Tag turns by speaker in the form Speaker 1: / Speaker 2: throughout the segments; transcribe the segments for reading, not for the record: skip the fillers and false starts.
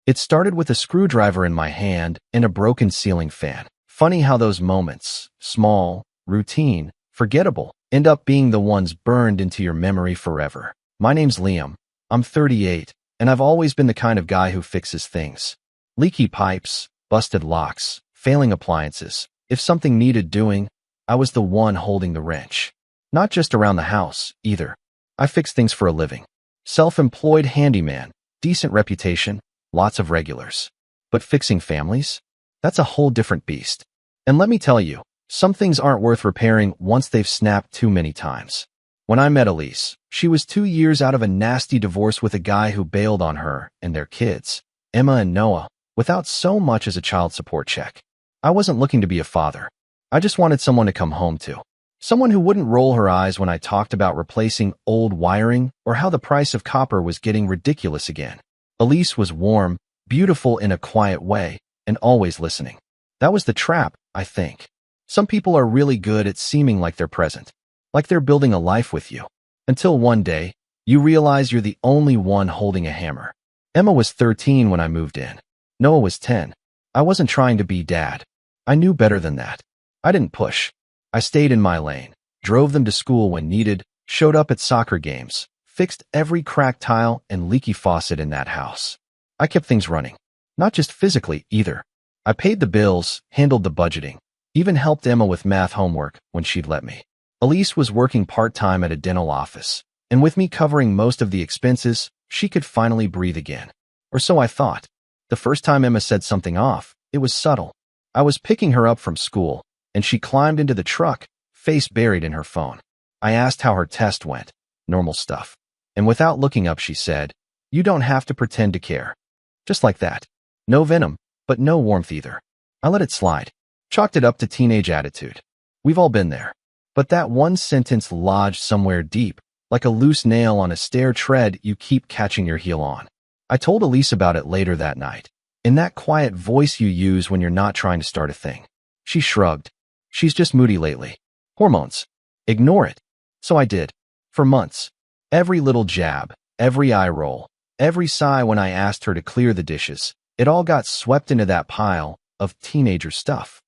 Speaker 1: It started with a screwdriver in my hand and a broken ceiling fan. Funny how those moments, small, routine, forgettable, end up being the ones burned into your memory forever. My name's Liam. I'm 38, and I've always been the kind of guy who fixes things. Leaky pipes, busted locks, failing appliances. If something needed doing, I was the one holding the wrench. Not just around the house, either. I fix things for a living. Self-employed handyman, decent reputation, lots of regulars. But fixing families? That's a whole different beast. And let me tell you, some things aren't worth repairing once they've snapped too many times. When I met Elise, she was 2 years out of a nasty divorce with a guy who bailed on her and their kids, Emma and Noah, without so much as a child support check. I wasn't looking to be a father. I just wanted someone to come home to. Someone who wouldn't roll her eyes when I talked about replacing old wiring or how the price of copper was getting ridiculous again. Elise was warm, beautiful in a quiet way, and always listening. That was the trap, I think. Some people are really good at seeming like they're present, like they're building a life with you. Until one day, you realize you're the only one holding a hammer. Emma was 13 when I moved in. Noah was 10. I wasn't trying to be dad. I knew better than that. I didn't push. I stayed in my lane, drove them to school when needed, showed up at soccer games, fixed every cracked tile and leaky faucet in that house. I kept things running. Not just physically, either. I paid the bills, handled the budgeting, even helped Emma with math homework when she'd let me. Elise was working part-time at a dental office, and with me covering most of the expenses, she could finally breathe again. Or so I thought. The first time Emma said something off, it was subtle. I was picking her up from school, and she climbed into the truck, face buried in her phone. I asked how her test went. Normal stuff. And without looking up, she said, "You don't have to pretend to care." Just like that. No venom, but no warmth either. I let it slide. Chalked it up to teenage attitude. We've all been there. But that one sentence lodged somewhere deep, like a loose nail on a stair tread you keep catching your heel on. I told Elise about it later that night, in that quiet voice you use when you're not trying to start a thing. She shrugged. She's just moody lately. Hormones. Ignore it. So I did. For months. Every little jab, every eye roll, every sigh when I asked her to clear the dishes, it all got swept into that pile of teenager stuff.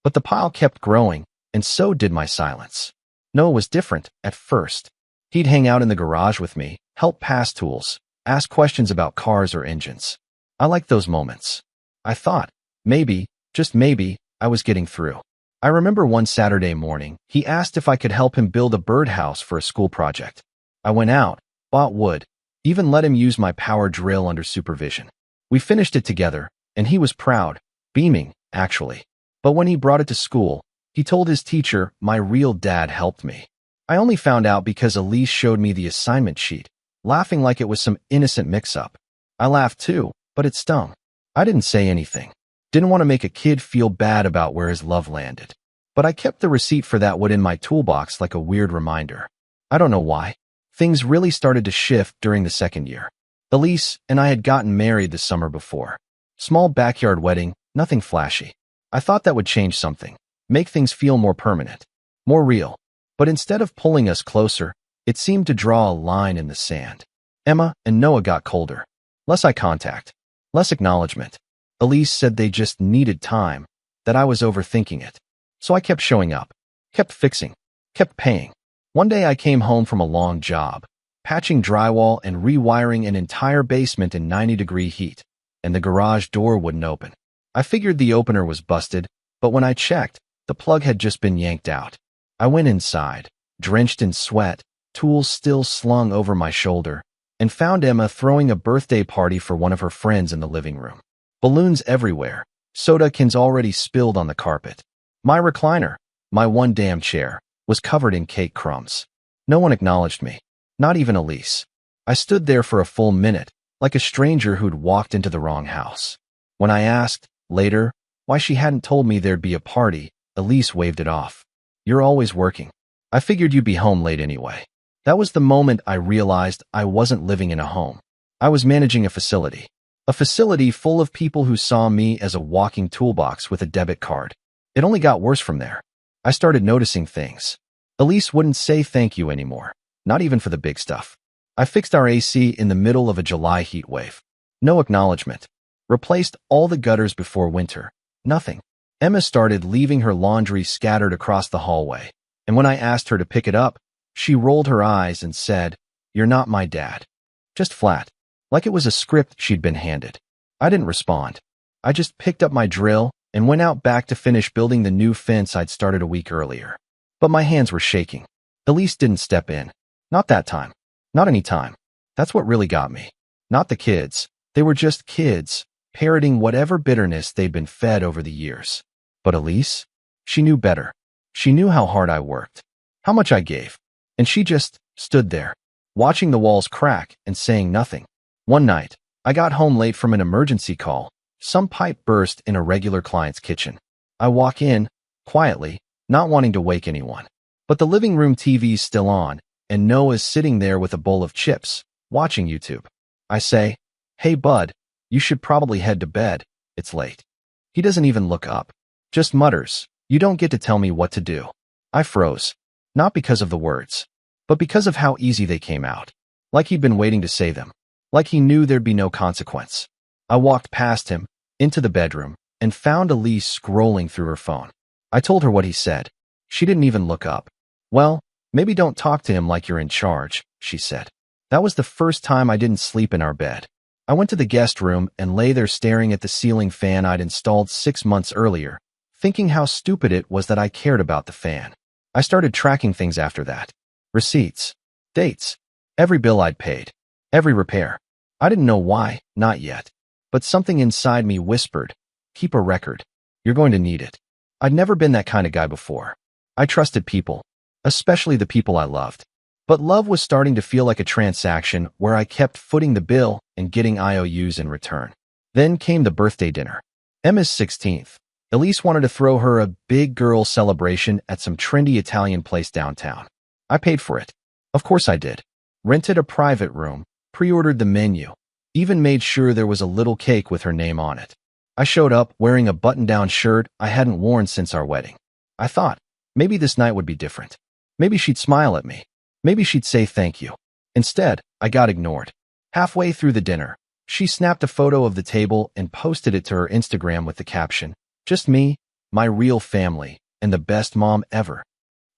Speaker 1: But the pile kept growing, and so did my silence. Noah was different at first. He'd hang out in the garage with me, help pass tools, ask questions about cars or engines. I liked those moments. I thought, maybe, just maybe, I was getting through. I remember one Saturday morning, he asked if I could help him build a birdhouse for a school project. I went out, bought wood, even let him use my power drill under supervision. We finished it together, and he was proud, beaming, actually. But when he brought it to school, he told his teacher my real dad helped me. I only found out because Elise showed me the assignment sheet, laughing like it was some innocent mix-up. I laughed too, but it stung. I didn't say anything. Didn't want to make a kid feel bad about where his love landed. But I kept the receipt for that wood in my toolbox like a weird reminder. I don't know why. Things really started to shift during the second year. Elise and I had gotten married the summer before. Small backyard wedding, nothing flashy. I thought that would change something, make things feel more permanent, more real. But instead of pulling us closer, it seemed to draw a line in the sand. Emma and Noah got colder. Less eye contact, less acknowledgement. Elise said they just needed time, that I was overthinking it. So I kept showing up, kept fixing, kept paying. One day I came home from a long job, patching drywall and rewiring an entire basement in 90-degree heat, and the garage door wouldn't open. I figured the opener was busted, but when I checked, the plug had just been yanked out. I went inside, drenched in sweat, tools still slung over my shoulder, and found Emma throwing a birthday party for one of her friends in the living room. Balloons everywhere, soda cans already spilled on the carpet. My recliner, my one damn chair, was covered in cake crumbs. No one acknowledged me, not even Elise. I stood there for a full minute, like a stranger who'd walked into the wrong house. When I asked, later, why she hadn't told me there'd be a party, Elise waved it off. "You're always working. I figured you'd be home late anyway." That was the moment I realized I wasn't living in a home. I was managing a facility. A facility full of people who saw me as a walking toolbox with a debit card. It only got worse from there. I started noticing things. Elise wouldn't say thank you anymore, not even for the big stuff. I fixed our AC in the middle of a July heat wave. No acknowledgement. Replaced all the gutters before winter. Nothing. Emma started leaving her laundry scattered across the hallway, and when I asked her to pick it up, she rolled her eyes and said, "You're not my dad." Just flat, like it was a script she'd been handed. I didn't respond. I just picked up my drill and went out back to finish building the new fence I'd started a week earlier. But my hands were shaking. Elise didn't step in. Not that time. Not any time. That's what really got me. Not the kids. They were just kids, parroting whatever bitterness they'd been fed over the years. But Elise? She knew better. She knew how hard I worked, how much I gave. And she just stood there, watching the walls crack and saying nothing. One night, I got home late from an emergency call. Some pipe burst in a regular client's kitchen. I walk in, quietly, not wanting to wake anyone. But the living room TV's still on, and Noah's sitting there with a bowl of chips, watching YouTube. I say, "Hey bud, you should probably head to bed. It's late." He doesn't even look up. Just mutters, "You don't get to tell me what to do." I froze. Not because of the words, but because of how easy they came out. Like he'd been waiting to say them. Like he knew there'd be no consequence. I walked past him, into the bedroom, and found Elise scrolling through her phone. I told her what he said. She didn't even look up. "Well, maybe don't talk to him like you're in charge," she said. That was the first time I didn't sleep in our bed. I went to the guest room and lay there staring at the ceiling fan I'd installed 6 months earlier, thinking how stupid it was that I cared about the fan. I started tracking things after that. Receipts. Dates. Every bill I'd paid. Every repair. I didn't know why, not yet. But something inside me whispered, "Keep a record. You're going to need it." I'd never been that kind of guy before. I trusted people, especially the people I loved. But love was starting to feel like a transaction where I kept footing the bill and getting IOUs in return. Then came the birthday dinner. Emma's 16th. Elise wanted to throw her a big girl celebration at some trendy Italian place downtown. I paid for it. Of course I did. Rented a private room, pre-ordered the menu, even made sure there was a little cake with her name on it. I showed up wearing a button-down shirt I hadn't worn since our wedding. I thought, maybe this night would be different. Maybe she'd smile at me. Maybe she'd say thank you. Instead, I got ignored. Halfway through the dinner, she snapped a photo of the table and posted it to her Instagram with the caption, "Just me, my real family, and the best mom ever."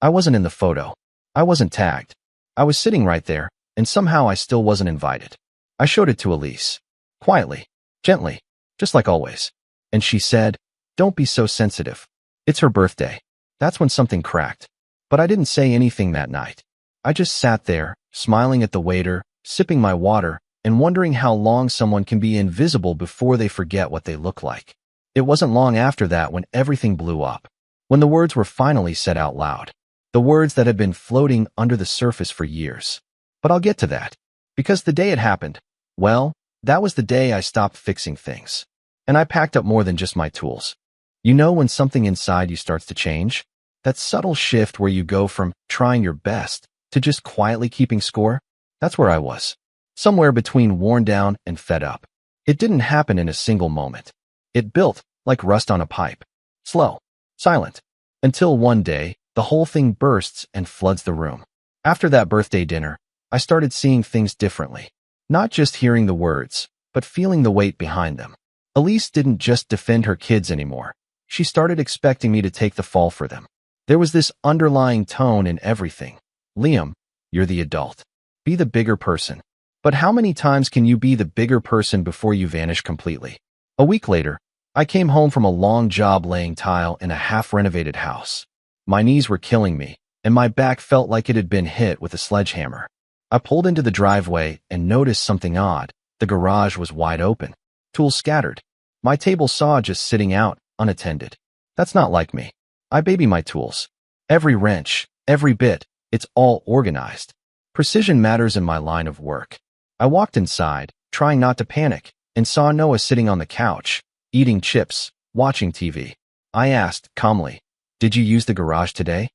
Speaker 1: I wasn't in the photo. I wasn't tagged. I was sitting right there, and somehow I still wasn't invited. I showed it to Elise. Quietly, gently, just like always. And she said, "Don't be so sensitive. It's her birthday." That's when something cracked. But I didn't say anything that night. I just sat there, smiling at the waiter, sipping my water, and wondering how long someone can be invisible before they forget what they look like. It wasn't long after that when everything blew up. When the words were finally said out loud. The words that had been floating under the surface for years. But I'll get to that. Because the day it happened, well, that was the day I stopped fixing things. And I packed up more than just my tools. You know when something inside you starts to change? That subtle shift where you go from trying your best to just quietly keeping score? That's where I was. Somewhere between worn down and fed up. It didn't happen in a single moment. It built like rust on a pipe. Slow. Silent. Until one day, the whole thing bursts and floods the room. After that birthday dinner, I started seeing things differently. Not just hearing the words, but feeling the weight behind them. Elise didn't just defend her kids anymore. She started expecting me to take the fall for them. There was this underlying tone in everything. "Liam, you're the adult. Be the bigger person." But how many times can you be the bigger person before you vanish completely? A week later, I came home from a long job laying tile in a half-renovated house. My knees were killing me, and my back felt like it had been hit with a sledgehammer. I pulled into the driveway and noticed something odd. The garage was wide open. Tools scattered. My table saw just sitting out, unattended. That's not like me. I baby my tools. Every wrench, every bit, it's all organized. Precision matters in my line of work. I walked inside, trying not to panic, and saw Noah sitting on the couch, eating chips, watching TV. I asked, calmly, "Did you use the garage today?"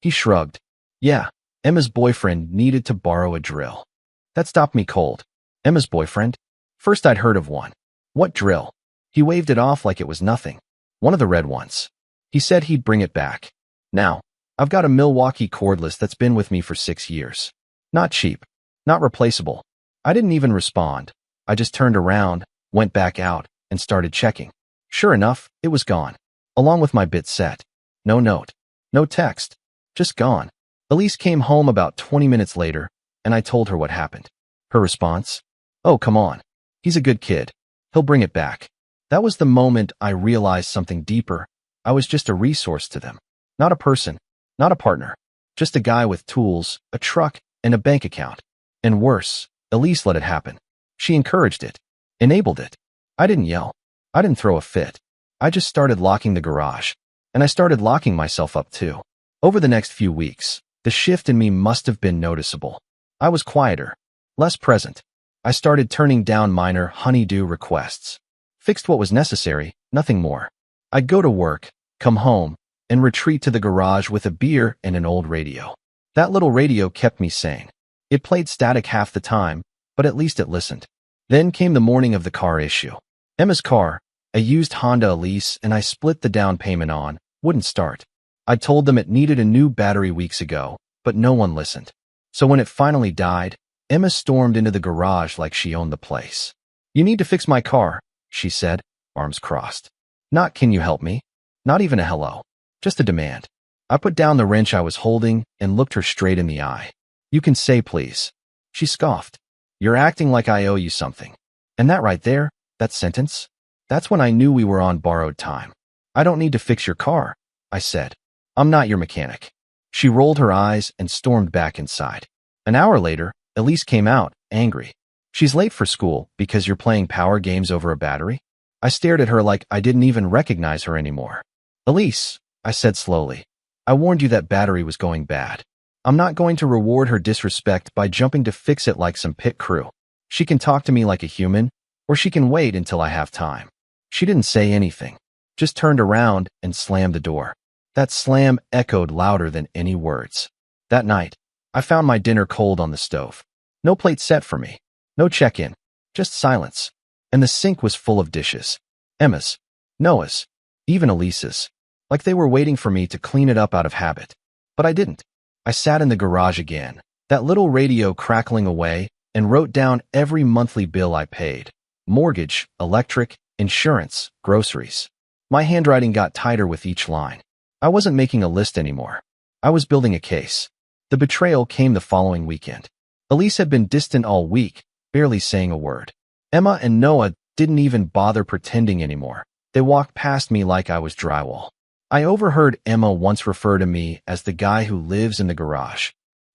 Speaker 1: He shrugged. "Yeah, Emma's boyfriend needed to borrow a drill." That stopped me cold. Emma's boyfriend? First I'd heard of one. What drill? He waved it off like it was nothing. One of the red ones. He said he'd bring it back. Now, I've got a Milwaukee cordless that's been with me for 6 years. Not cheap. Not replaceable. I didn't even respond. I just turned around, went back out, and started checking. Sure enough, it was gone, along with my bit set. No note, no text, just gone. Elise came home about 20 minutes later, and I told her what happened. Her response? Oh, come on. He's a good kid. He'll bring it back. That was the moment I realized something deeper. I was just a resource to them. Not a person, not a partner. Just a guy with tools, a truck, and a bank account. And worse, Elise let it happen. She encouraged it, enabled it. I didn't yell. I didn't throw a fit. I just started locking the garage. And I started locking myself up too. Over the next few weeks, the shift in me must have been noticeable. I was quieter, less present. I started turning down minor honey-do requests. Fixed what was necessary, nothing more. I'd go to work, come home, and retreat to the garage with a beer and an old radio. That little radio kept me sane. It played static half the time, but at least it listened. Then came the morning of the car issue. Emma's car, a used Honda Elise, and I split the down payment on, wouldn't start. I told them it needed a new battery weeks ago, but no one listened. So when it finally died, Emma stormed into the garage like she owned the place. You need to fix my car, she said, arms crossed. Not can you help me? Not even a hello. Just a demand. I put down the wrench I was holding and looked her straight in the eye. You can say please. She scoffed. You're acting like I owe you something. And that right there, that sentence, that's when I knew we were on borrowed time. I don't need to fix your car, I said. I'm not your mechanic. She rolled her eyes and stormed back inside. An hour later, Elise came out, angry. She's late for school because you're playing power games over a battery? I stared at her like I didn't even recognize her anymore. Elise, I said slowly, I warned you that battery was going bad. I'm not going to reward her disrespect by jumping to fix it like some pit crew. She can talk to me like a human, or she can wait until I have time. She didn't say anything, just turned around and slammed the door. That slam echoed louder than any words. That night, I found my dinner cold on the stove. No plate set for me. No check-in. Just silence. And the sink was full of dishes. Emma's, Noah's, even Elise's. Like they were waiting for me to clean it up out of habit. But I didn't. I sat in the garage again, that little radio crackling away, and wrote down every monthly bill I paid. Mortgage, electric, insurance, groceries. My handwriting got tighter with each line. I wasn't making a list anymore. I was building a case. The betrayal came the following weekend. Elise had been distant all week, barely saying a word. Emma and Noah didn't even bother pretending anymore. They walked past me like I was drywall. I overheard Emma once refer to me as the guy who lives in the garage.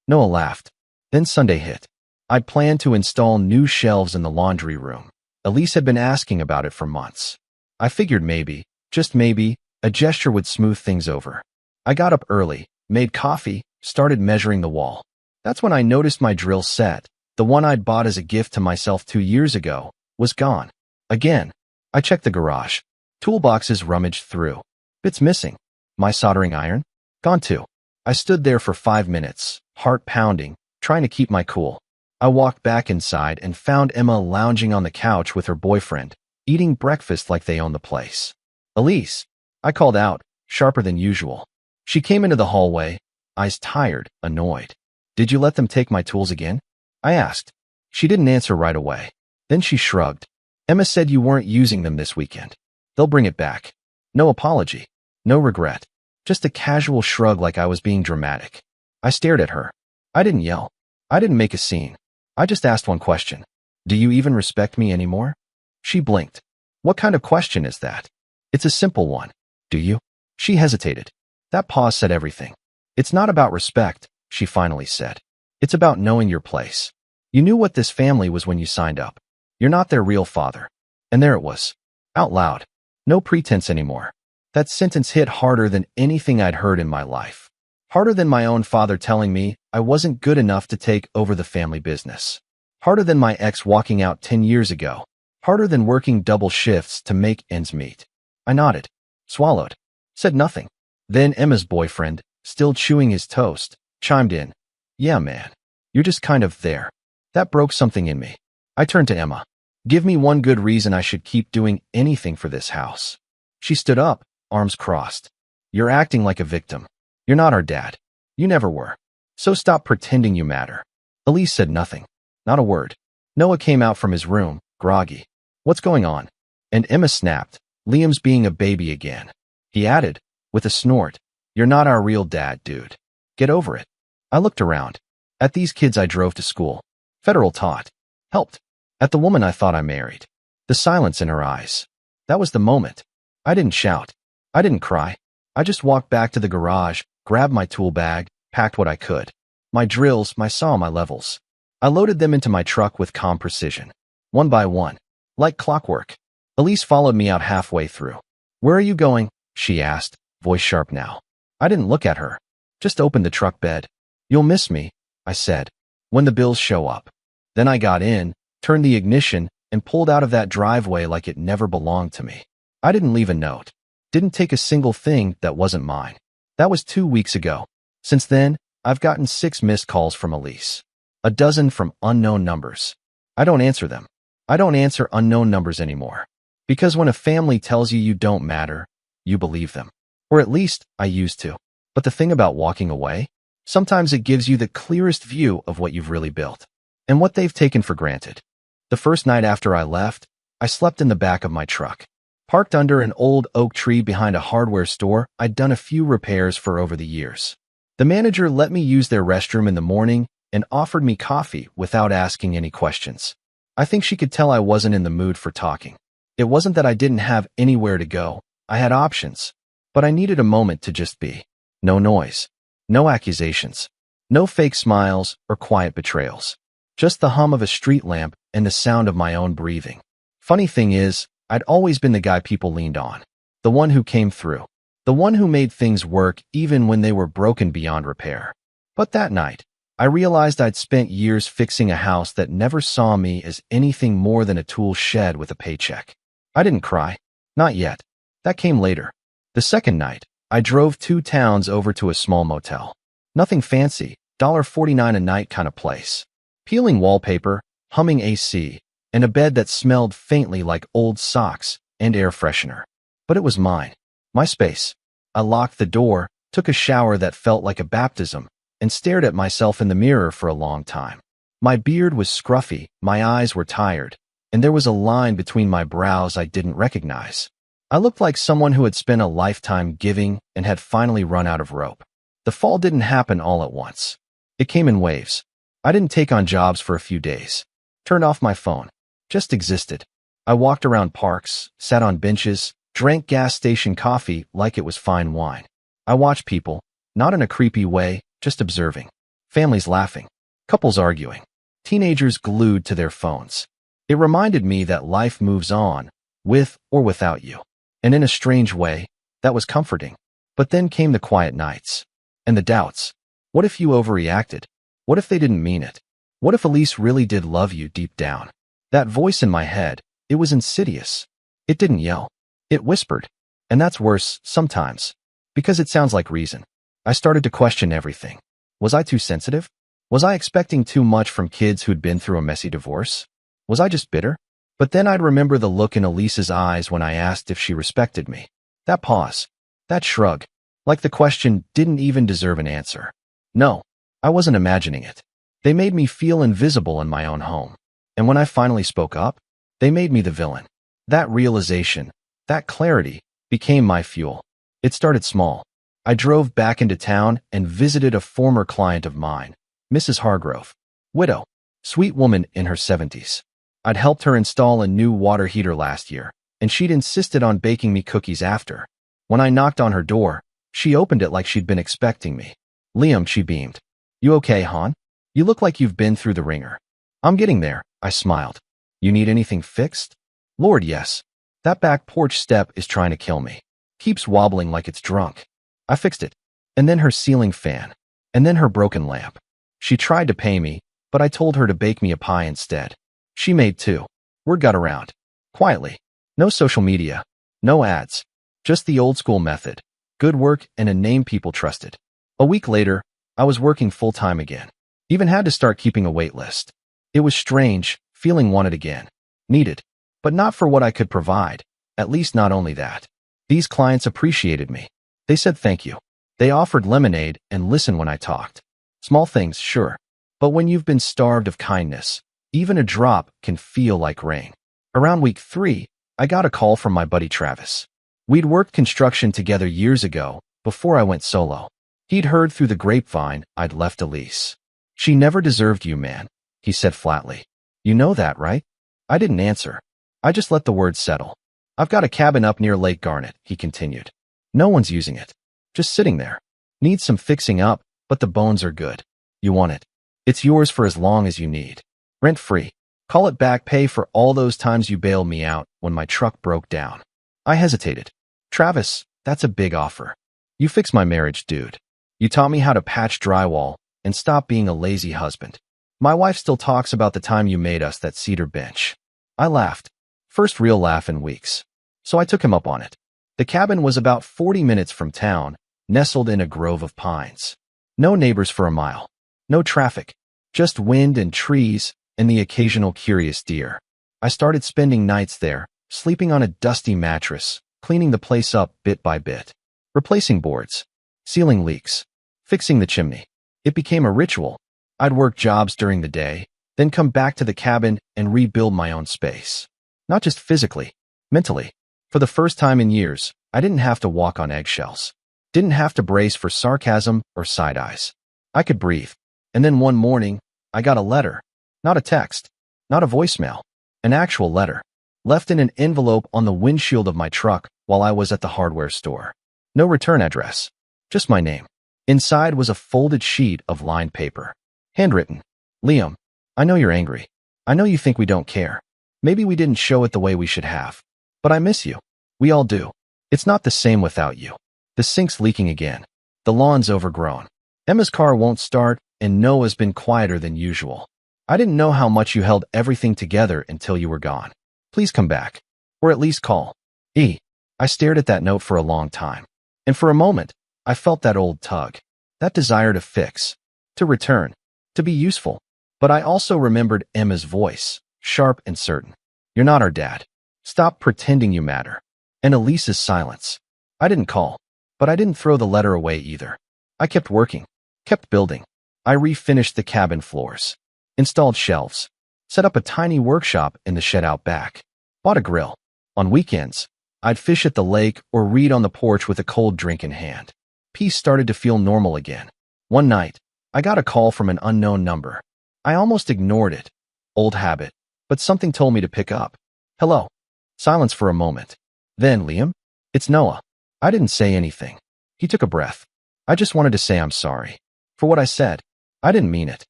Speaker 1: Noah laughed. Then Sunday hit. I planned to install new shelves in the laundry room. Elise had been asking about it for months. I figured maybe, just maybe, a gesture would smooth things over. I got up early, made coffee, started measuring the wall. That's when I noticed my drill set, the one I'd bought as a gift to myself 2 years ago, was gone. Again, I checked the garage. Toolboxes rummaged through. Bits missing. My soldering iron? Gone too. I stood there for 5 minutes, heart pounding, trying to keep my cool. I walked back inside and found Emma lounging on the couch with her boyfriend, eating breakfast like they owned the place. Elise, I called out, sharper than usual. She came into the hallway, eyes tired, annoyed. Did you let them take my tools again? I asked. She didn't answer right away. Then she shrugged. Emma said you weren't using them this weekend. They'll bring it back. No apology. No regret. Just a casual shrug like I was being dramatic. I stared at her. I didn't yell. I didn't make a scene. I just asked one question. Do you even respect me anymore? She blinked. What kind of question is that? It's a simple one. Do you? She hesitated. That pause said everything. It's not about respect, she finally said. It's about knowing your place. You knew what this family was when you signed up. You're not their real father. And there it was. Out loud. No pretense anymore. That sentence hit harder than anything I'd heard in my life. Harder than my own father telling me I wasn't good enough to take over the family business. Harder than my ex walking out 10 years ago. Harder than working double shifts to make ends meet. I nodded. Swallowed. Said nothing. Then Emma's boyfriend, still chewing his toast, chimed in. Yeah, man. You're just kind of there. That broke something in me. I turned to Emma. Give me one good reason I should keep doing anything for this house. She stood up, arms crossed. You're acting like a victim. You're not our dad. You never were. So stop pretending you matter. Elise said nothing. Not a word. Noah came out from his room, groggy. What's going on? And Emma snapped, "Liam's being a baby again." He added, with a snort, "You're not our real dad, dude. Get over it." I looked around. At these kids I drove to school. Federal taught. Helped. At the woman I thought I married. The silence in her eyes. That was the moment. I didn't shout. I didn't cry. I just walked back to the garage, grabbed my tool bag, packed what I could. My drills, my saw, my levels. I loaded them into my truck with calm precision. One by one. Like clockwork. Elise followed me out halfway through. "Where are you going?" she asked, voice sharp now. I didn't look at her. Just opened the truck bed. "You'll miss me," I said, "when the bills show up." Then I got in, turned the ignition, and pulled out of that driveway like it never belonged to me. I didn't leave a note. Didn't take a single thing that wasn't mine. That was 2 weeks ago. Since then, I've gotten 6 missed calls from Elise. A dozen from unknown numbers. I don't answer them. I don't answer unknown numbers anymore. Because when a family tells you you don't matter, you believe them. Or at least, I used to. But the thing about walking away? Sometimes it gives you the clearest view of what you've really built. And what they've taken for granted. The first night after I left, I slept in the back of my truck. Parked under an old oak tree behind a hardware store I'd done a few repairs for over the years. The manager let me use their restroom in the morning and offered me coffee without asking any questions. I think she could tell I wasn't in the mood for talking. It wasn't that I didn't have anywhere to go. I had options. But I needed a moment to just be. No noise. No accusations. No fake smiles or quiet betrayals. Just the hum of a street lamp and the sound of my own breathing. Funny thing is, I'd always been the guy people leaned on. The one who came through. The one who made things work even when they were broken beyond repair. But that night, I realized I'd spent years fixing a house that never saw me as anything more than a tool shed with a paycheck. I didn't cry. Not yet. That came later. The second night, I drove 2 towns over to a small motel. Nothing fancy, $1.49 a night kind of place. Peeling wallpaper, humming AC, and a bed that smelled faintly like old socks and air freshener. But it was mine. My space. I locked the door, took a shower that felt like a baptism, and stared at myself in the mirror for a long time. My beard was scruffy, my eyes were tired, and there was a line between my brows I didn't recognize. I looked like someone who had spent a lifetime giving and had finally run out of rope. The fall didn't happen all at once. It came in waves. I didn't take on jobs for a few days. Turned off my phone. Just existed. I walked around parks, sat on benches, drank gas station coffee like it was fine wine. I watched people, not in a creepy way, just observing. Families laughing. Couples arguing. Teenagers glued to their phones. It reminded me that life moves on, with or without you. And in a strange way, that was comforting. But then came the quiet nights. And the doubts. What if you overreacted? What if they didn't mean it? What if Elise really did love you deep down? That voice in my head, it was insidious. It didn't yell. It whispered. And that's worse, sometimes. Because it sounds like reason. I started to question everything. Was I too sensitive? Was I expecting too much from kids who'd been through a messy divorce? Was I just bitter? But then I'd remember the look in Elise's eyes when I asked if she respected me. That pause. That shrug. Like the question didn't even deserve an answer. No, I wasn't imagining it. They made me feel invisible in my own home. And when I finally spoke up, they made me the villain. That realization, that clarity, became my fuel. It started small. I drove back into town and visited a former client of mine, Mrs. Hargrove. Widow. Sweet woman in her 70s. I'd helped her install a new water heater last year, and she'd insisted on baking me cookies after. When I knocked on her door, she opened it like she'd been expecting me. "Liam," she beamed. "You okay, hon? You look like you've been through the ringer." "I'm getting there," I smiled. "You need anything fixed?" "Lord, yes. That back porch step is trying to kill me. Keeps wobbling like it's drunk." I fixed it. And then her ceiling fan. And then her broken lamp. She tried to pay me, but I told her to bake me a pie instead. She made 2. Word got around. Quietly. No social media. No ads. Just the old school method. Good work and a name people trusted. A week later, I was working full-time again. Even had to start keeping a wait list. It was strange, feeling wanted again. Needed. But not for what I could provide. At least not only that. These clients appreciated me. They said thank you. They offered lemonade and listened when I talked. Small things, sure. But when you've been starved of kindness, even a drop can feel like rain. Around week 3, I got a call from my buddy Travis. We'd worked construction together years ago, before I went solo. He'd heard through the grapevine I'd left Elise. "She never deserved you, man," he said flatly. "You know that, right?" I didn't answer. I just let the words settle. "I've got a cabin up near Lake Garnet," he continued. "No one's using it. Just sitting there. Needs some fixing up, but the bones are good. You want it? It's yours for as long as you need. Rent-free. Call it back pay for all those times you bailed me out when my truck broke down." I hesitated. "Travis, that's a big offer. You fixed my marriage, dude. You taught me how to patch drywall and stop being a lazy husband. My wife still talks about the time you made us that cedar bench." I laughed. First real laugh in weeks. So I took him up on it. The cabin was about 40 minutes from town, nestled in a grove of pines. No neighbors for a mile. No traffic. Just wind and trees and the occasional curious deer. I started spending nights there, sleeping on a dusty mattress, cleaning the place up bit by bit. Replacing boards. Sealing leaks. Fixing the chimney. It became a ritual. I'd work jobs during the day, then come back to the cabin and rebuild my own space. Not just physically, mentally. For the first time in years, I didn't have to walk on eggshells. Didn't have to brace for sarcasm or side eyes. I could breathe. And then one morning, I got a letter. Not a text. Not a voicemail. An actual letter. Left in an envelope on the windshield of my truck while I was at the hardware store. No return address. Just my name. Inside was a folded sheet of lined paper. Handwritten. "Liam, I know you're angry. I know you think we don't care. Maybe we didn't show it the way we should have. But I miss you. We all do. It's not the same without you. The sink's leaking again. The lawn's overgrown. Emma's car won't start, and Noah's been quieter than usual. I didn't know how much you held everything together until you were gone. Please come back. Or at least call." I stared at that note for a long time. And for a moment, I felt that old tug. That desire to fix. To return. To be useful. But I also remembered Emma's voice, sharp and certain. "You're not our dad. Stop pretending you matter." And Elise's silence. I didn't call. But I didn't throw the letter away either. I kept working. Kept building. I refinished the cabin floors. Installed shelves. Set up a tiny workshop in the shed out back. Bought a grill. On weekends, I'd fish at the lake or read on the porch with a cold drink in hand. Peace started to feel normal again. One night, I got a call from an unknown number. I almost ignored it. Old habit. But something told me to pick up. "Hello." Silence for a moment. Then, "Liam? It's Noah." I didn't say anything. He took a breath. "I just wanted to say I'm sorry. For what I said. I didn't mean it.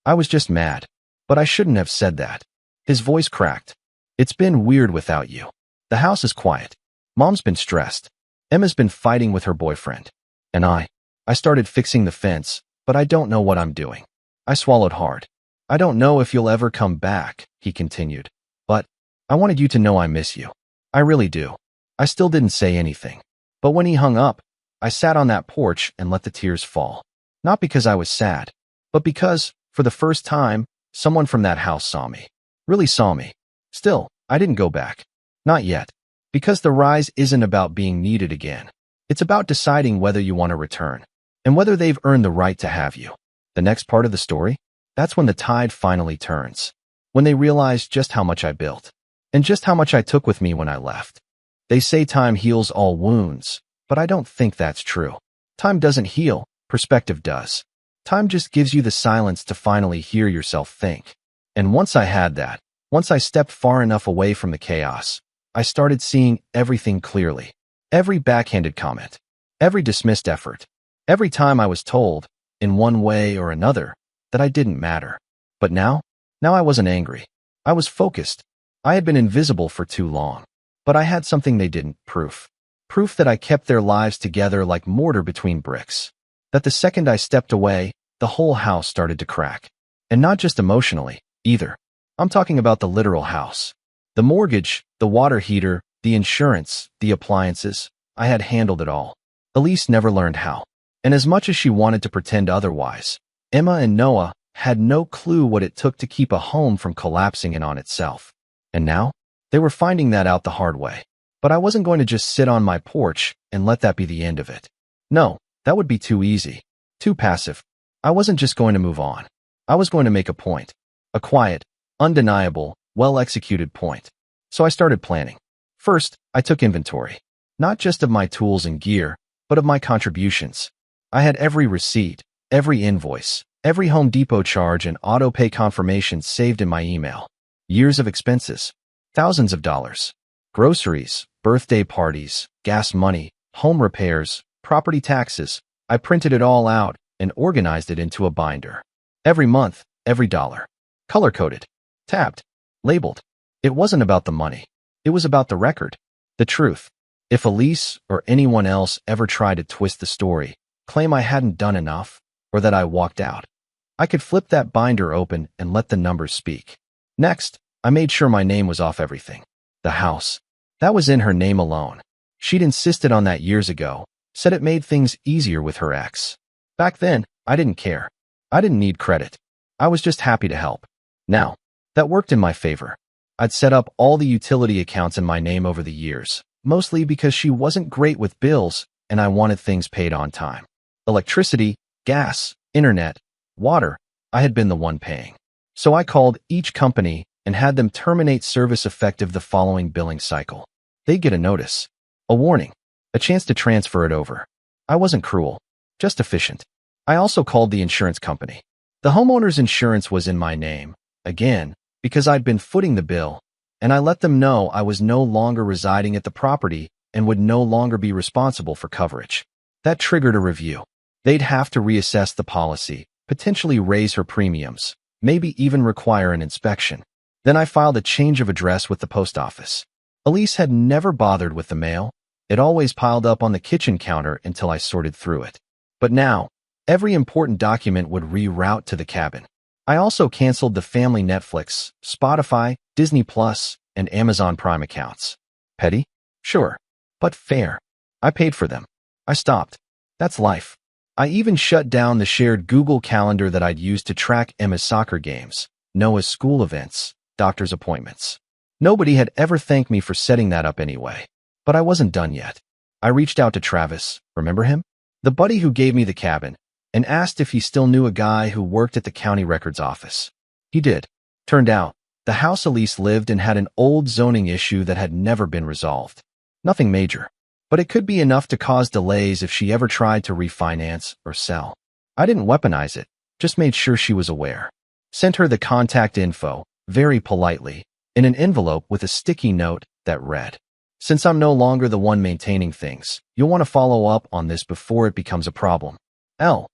Speaker 1: I was just mad. But I shouldn't have said that." His voice cracked. "It's been weird without you. The house is quiet. Mom's been stressed. Emma's been fighting with her boyfriend. And I started fixing the fence, but I don't know what I'm doing." I swallowed hard. "I don't know if you'll ever come back," he continued. "But I wanted you to know I miss you. I really do." I still didn't say anything. But when he hung up, I sat on that porch and let the tears fall. Not because I was sad, but because, for the first time, someone from that house saw me. Really saw me. Still, I didn't go back. Not yet. Because the rise isn't about being needed again. It's about deciding whether you want to return, and whether they've earned the right to have you. The next part of the story? That's when the tide finally turns. When they realize just how much I built, and just how much I took with me when I left. They say time heals all wounds, but I don't think that's true. Time doesn't heal, perspective does. Time just gives you the silence to finally hear yourself think. And once I had that, once I stepped far enough away from the chaos, I started seeing everything clearly. Every backhanded comment. Every dismissed effort. Every time I was told, in one way or another, that I didn't matter. But now I wasn't angry. I was focused. I had been invisible for too long. But I had something they didn't. Proof. Proof that I kept their lives together like mortar between bricks. That the second I stepped away, the whole house started to crack. And not just emotionally, either. I'm talking about the literal house. The mortgage, the water heater, the insurance, the appliances. I had handled it all. Elise never learned how. And as much as she wanted to pretend otherwise, Emma and Noah had no clue what it took to keep a home from collapsing in on itself. And now, they were finding that out the hard way. But I wasn't going to just sit on my porch and let that be the end of it. No, that would be too easy. Too passive. I wasn't just going to move on. I was going to make a point. A quiet, undeniable, well-executed point. So I started planning. First, I took inventory. Not just of my tools and gear, but of my contributions. I had every receipt, every invoice, every Home Depot charge and auto-pay confirmation saved in my email. Years of expenses. Thousands of dollars. Groceries, birthday parties, gas money, home repairs, property taxes. I printed it all out and organized it into a binder. Every month, every dollar. Color-coded. Tabbed. Labeled. It wasn't about the money. It was about the record. The truth. If Elise or anyone else ever tried to twist the story, claim I hadn't done enough, or that I walked out, I could flip that binder open and let the numbers speak. Next, I made sure my name was off everything. The house. That was in her name alone. She'd insisted on that years ago, said it made things easier with her ex. Back then, I didn't care. I didn't need credit. I was just happy to help. Now, that worked in my favor. I'd set up all the utility accounts in my name over the years, mostly because she wasn't great with bills and I wanted things paid on time. Electricity, gas, internet, water, I had been the one paying. So I called each company and had them terminate service effective the following billing cycle. They'd get a notice, a warning, a chance to transfer it over. I wasn't cruel, just efficient. I also called the insurance company. The homeowner's insurance was in my name, again, because I'd been footing the bill, and I let them know I was no longer residing at the property and would no longer be responsible for coverage. That triggered a review. They'd have to reassess the policy, potentially raise her premiums, maybe even require an inspection. Then I filed a change of address with the post office. Elise had never bothered with the mail. It always piled up on the kitchen counter until I sorted through it. But now, every important document would reroute to the cabin. I also canceled the family Netflix, Spotify, Disney Plus, and Amazon Prime accounts. Petty? Sure. But fair. I paid for them. I stopped. That's life. I even shut down the shared Google Calendar that I'd used to track Emma's soccer games, Noah's school events, doctor's appointments. Nobody had ever thanked me for setting that up anyway. But I wasn't done yet. I reached out to Travis, remember him? The buddy who gave me the cabin, and asked if he still knew a guy who worked at the county records office. He did. Turned out, the house Elise lived in had an old zoning issue that had never been resolved. Nothing major, but it could be enough to cause delays if she ever tried to refinance or sell. I didn't weaponize it, just made sure she was aware. Sent her the contact info, very politely, in an envelope with a sticky note that read, "Since I'm no longer the one maintaining things, you'll want to follow up on this before it becomes a problem. L."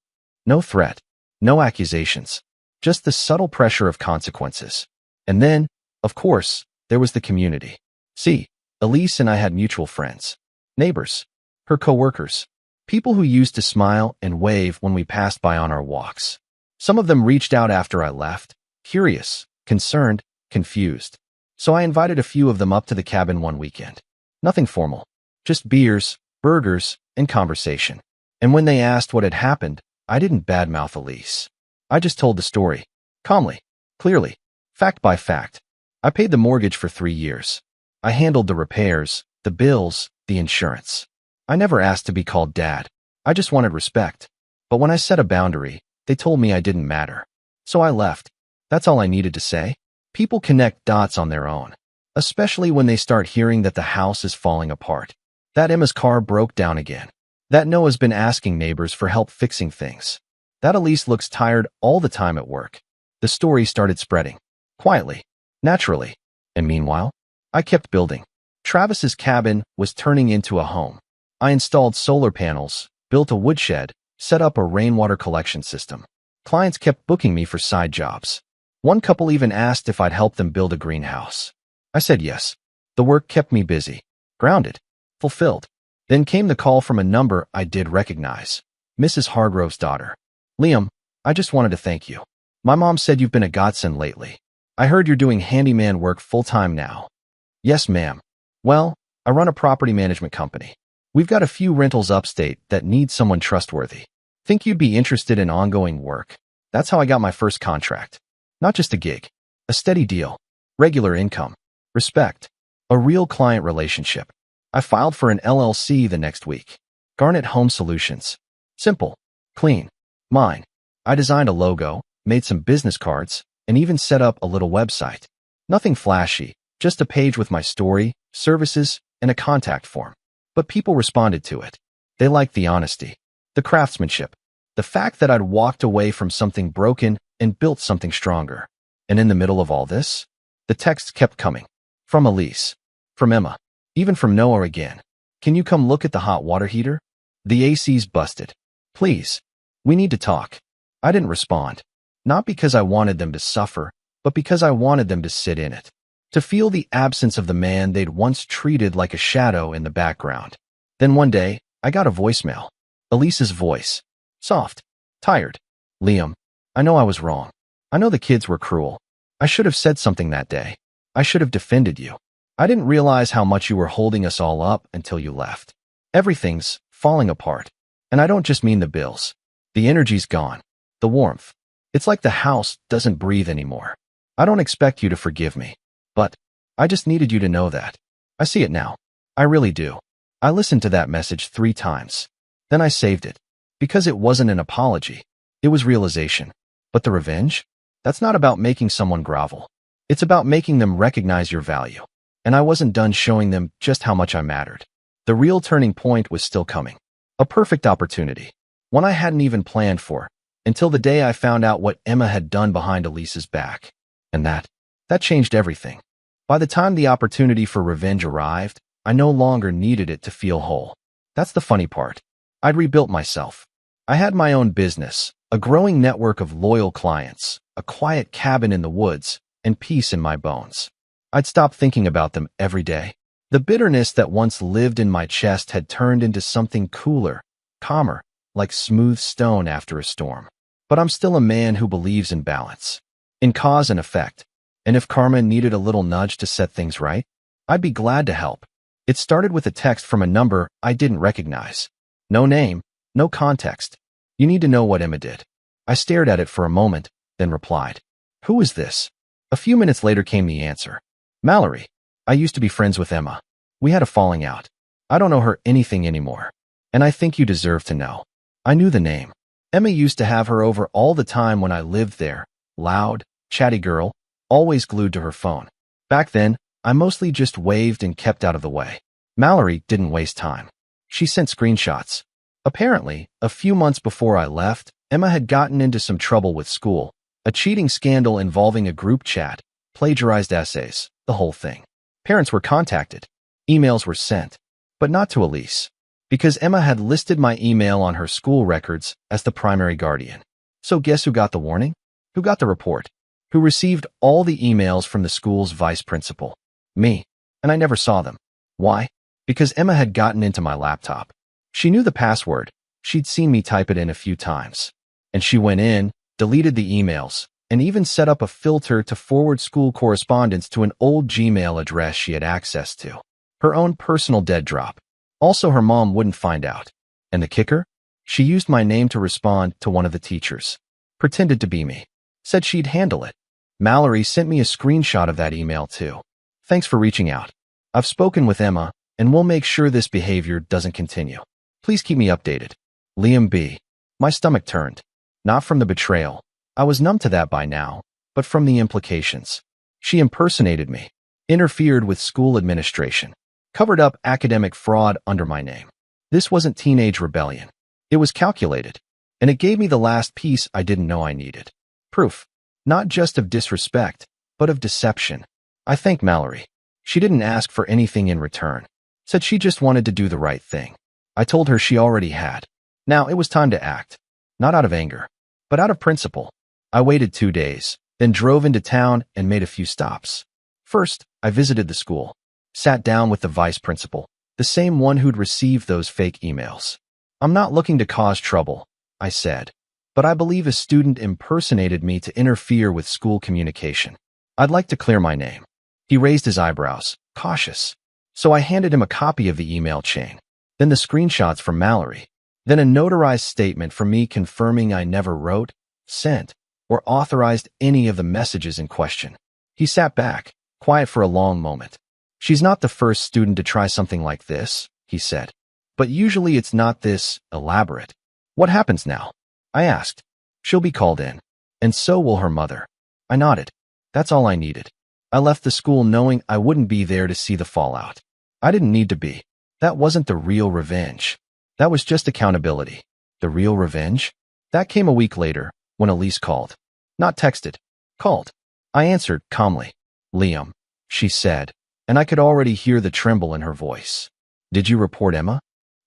Speaker 1: No threat, no accusations, just the subtle pressure of consequences. And then, of course, there was the community. See, Elise and I had mutual friends, neighbors, her coworkers, people who used to smile and wave when we passed by on our walks. Some of them reached out after I left, curious, concerned, confused. So I invited a few of them up to the cabin one weekend. Nothing formal, just beers, burgers, and conversation. And when they asked what had happened, I didn't badmouth Elise. I just told the story, calmly, clearly, fact by fact. I paid the mortgage for 3 years. I handled the repairs, the bills, the insurance. I never asked to be called dad. I just wanted respect. But when I set a boundary, they told me I didn't matter. So I left. That's all I needed to say. People connect dots on their own, especially when they start hearing that the house is falling apart. That Emma's car broke down again. That Noah's been asking neighbors for help fixing things. That Elise looks tired all the time at work. The story started spreading. Quietly. Naturally. And meanwhile, I kept building. Travis's cabin was turning into a home. I installed solar panels, built a woodshed, set up a rainwater collection system. Clients kept booking me for side jobs. One couple even asked if I'd help them build a greenhouse. I said yes. The work kept me busy, grounded, fulfilled. Then came the call from a number I did recognize. Mrs. Hargrove's daughter. "Liam, I just wanted to thank you. My mom said you've been a godsend lately. I heard you're doing handyman work full-time now." "Yes, ma'am. Well, I run a property management company. We've got a few rentals upstate that need someone trustworthy. Think you'd be interested in ongoing work. That's how I got my first contract. Not just a gig. A steady deal. Regular income. Respect. A real client relationship. I filed for an LLC the next week. Garnet Home Solutions. Simple. Clean. Mine. I designed a logo, made some business cards, and even set up a little website. Nothing flashy, Just a page with my story, services, and a contact form. But people responded to it. They liked the honesty, the craftsmanship, the fact that I'd walked away from something broken and built something stronger. And in the middle of all this, the texts kept coming. From Elise, from Emma, even from Noah again. Can you come look at the hot water heater? The AC's busted. Please. We need to talk. I didn't respond. Not because I wanted them to suffer, but because I wanted them to sit in it. To feel the absence of the man they'd once treated like a shadow in the background. Then one day, I got a voicemail. Elise's voice. Soft. Tired. Liam, I know I was wrong. I know the kids were cruel. I should have said something that day. I should have defended you. I didn't realize how much you were holding us all up until you left. Everything's falling apart. And I don't just mean the bills. The energy's gone. The warmth. It's like the house doesn't breathe anymore. I don't expect you to forgive me. But I just needed you to know that. I see it now. I really do. I listened to that message 3 times. Then I saved it. Because it wasn't an apology. It was realization. But the revenge? That's not about making someone grovel. It's about making them recognize your value. And I wasn't done showing them just how much I mattered. The real turning point was still coming. A perfect opportunity. One I hadn't even planned for. Until the day I found out what Emma had done behind Elise's back. And that changed everything. By the time the opportunity for revenge arrived, I no longer needed it to feel whole. That's the funny part. I'd rebuilt myself. I had my own business, a growing network of loyal clients, a quiet cabin in the woods, and peace in my bones. I'd stopped thinking about them every day. The bitterness that once lived in my chest had turned into something cooler, calmer, like smooth stone after a storm. But I'm still a man who believes in balance, in cause and effect. And if karma needed a little nudge to set things right, I'd be glad to help. It started with a text from a number I didn't recognize. No name, no context. You need to know what Emma did. I stared at it for a moment, then replied. Who is this? A few minutes later came the answer. Mallory. I used to be friends with Emma. We had a falling out. I don't owe her anything anymore. And I think you deserve to know. I knew the name. Emma used to have her over all the time when I lived there. Loud, chatty girl, always glued to her phone. Back then, I mostly just waved and kept out of the way. Mallory didn't waste time. She sent screenshots. Apparently, a few months before I left, Emma had gotten into some trouble with school, a cheating scandal involving a group chat, plagiarized essays, the whole thing. Parents were contacted. Emails were sent. But not to Elise. Because Emma had listed my email on her school records as the primary guardian. So guess who got the warning? Who got the report? Who received all the emails from the school's vice principal? Me. And I never saw them. Why? Because Emma had gotten into my laptop. She knew the password. She'd seen me type it in a few times. And she went in, deleted the emails, and even set up a filter to forward school correspondence to an old Gmail address she had access to. Her own personal dead drop. Also, her mom wouldn't find out. And the kicker? She used my name to respond to one of the teachers. Pretended to be me. Said she'd handle it. Mallory sent me a screenshot of that email too. Thanks for reaching out. I've spoken with Emma, and we'll make sure this behavior doesn't continue. Please keep me updated. Liam B. My stomach turned. Not from the betrayal. I was numb to that by now, but from the implications. She impersonated me. Interfered with school administration. Covered up academic fraud under my name. This wasn't teenage rebellion. It was calculated. And it gave me the last piece I didn't know I needed. Proof. Not just of disrespect, but of deception. I thanked Mallory. She didn't ask for anything in return. Said she just wanted to do the right thing. I told her she already had. Now it was time to act. Not out of anger, but out of principle. I waited 2 days, then drove into town and made a few stops. First, I visited the school. Sat down with the vice principal, the same one who'd received those fake emails. I'm not looking to cause trouble, I said, but I believe a student impersonated me to interfere with school communication. I'd like to clear my name. He raised his eyebrows, cautious. So I handed him a copy of the email chain, then the screenshots from Mallory, then a notarized statement from me confirming I never wrote, sent, or authorized any of the messages in question. He sat back, quiet for a long moment. She's not the first student to try something like this, he said. But usually it's not this elaborate. What happens now? I asked. She'll be called in. And so will her mother. I nodded. That's all I needed. I left the school knowing I wouldn't be there to see the fallout. I didn't need to be. That wasn't the real revenge. That was just accountability. The real revenge? That came a week later, when Elise called. Not texted. Called. I answered calmly. Liam, she said, and I could already hear the tremble in her voice. Did you report Emma?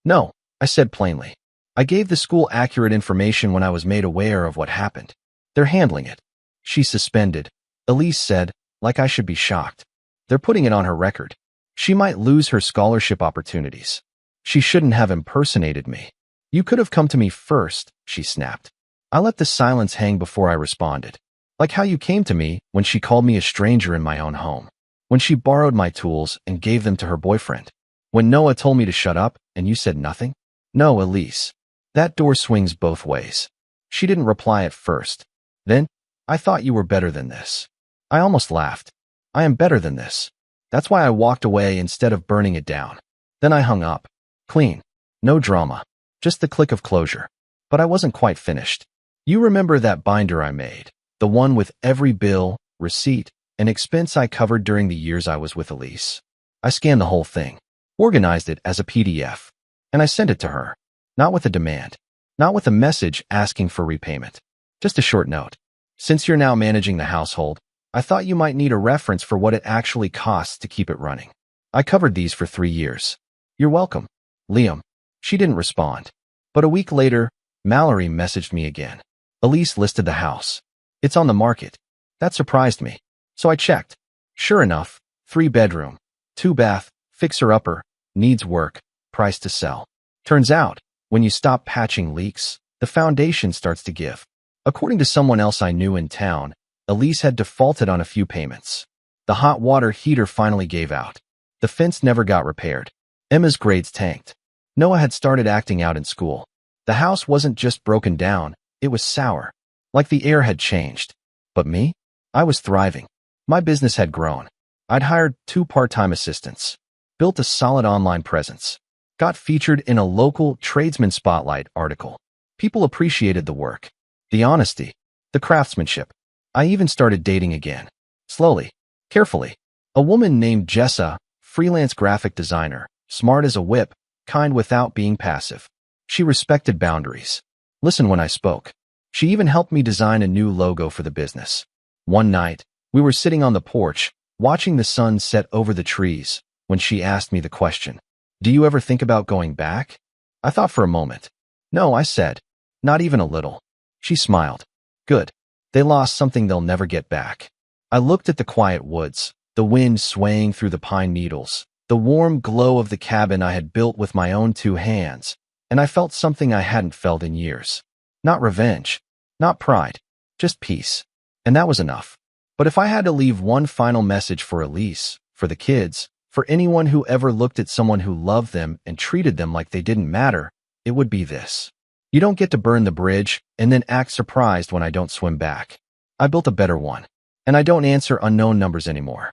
Speaker 1: No, I said plainly. I gave the school accurate information when I was made aware of what happened. They're handling it. She suspended. Elise said, like I should be shocked. They're putting it on her record. She might lose her scholarship opportunities. She shouldn't have impersonated me. You could have come to me first, she snapped. I let the silence hang before I responded. Like how you came to me when she called me a stranger in my own home. When she borrowed my tools and gave them to her boyfriend. When Noah told me to shut up and you said nothing? No, Elise. That door swings both ways. She didn't reply at first. Then, I thought you were better than this. I almost laughed. I am better than this. That's why I walked away instead of burning it down. Then I hung up. Clean. No drama. Just the click of closure. But I wasn't quite finished. You remember that binder I made? The one with every bill, receipt, and expense I covered during the years I was with Elise. I scanned the whole thing, organized it as a PDF, and I sent it to her. Not with a demand. Not with a message asking for repayment. Just a short note. Since you're now managing the household, I thought you might need a reference for what it actually costs to keep it running. I covered these for 3 years. You're welcome. Liam. She didn't respond. But a week later, Mallory messaged me again. Elise listed the house. It's on the market. That surprised me. So I checked. Sure enough, 3-bedroom, 2-bath, fixer-upper, needs work, price to sell. Turns out, when you stop patching leaks, the foundation starts to give. According to someone else I knew in town, Elise had defaulted on a few payments. The hot water heater finally gave out. The fence never got repaired. Emma's grades tanked. Noah had started acting out in school. The house wasn't just broken down, it was sour. Like the air had changed. But me? I was thriving. My business had grown. I'd hired 2 part-time assistants. Built a solid online presence. Got featured in a local tradesman spotlight article. People appreciated the work. The honesty. The craftsmanship. I even started dating again. Slowly. Carefully. A woman named Jessa, freelance graphic designer, smart as a whip, kind without being passive. She respected boundaries. Listened when I spoke. She even helped me design a new logo for the business. One night, we were sitting on the porch, watching the sun set over the trees, when she asked me the question, "Do you ever think about going back?" I thought for a moment. "No," I said. "Not even a little." She smiled. "Good. They lost something they'll never get back." I looked at the quiet woods, the wind swaying through the pine needles, the warm glow of the cabin I had built with my own 2 hands, and I felt something I hadn't felt in years. Not revenge, not pride, just peace. And that was enough. But if I had to leave one final message for Elise, for the kids, for anyone who ever looked at someone who loved them and treated them like they didn't matter, it would be this. You don't get to burn the bridge and then act surprised when I don't swim back. I built a better one. And I don't answer unknown numbers anymore.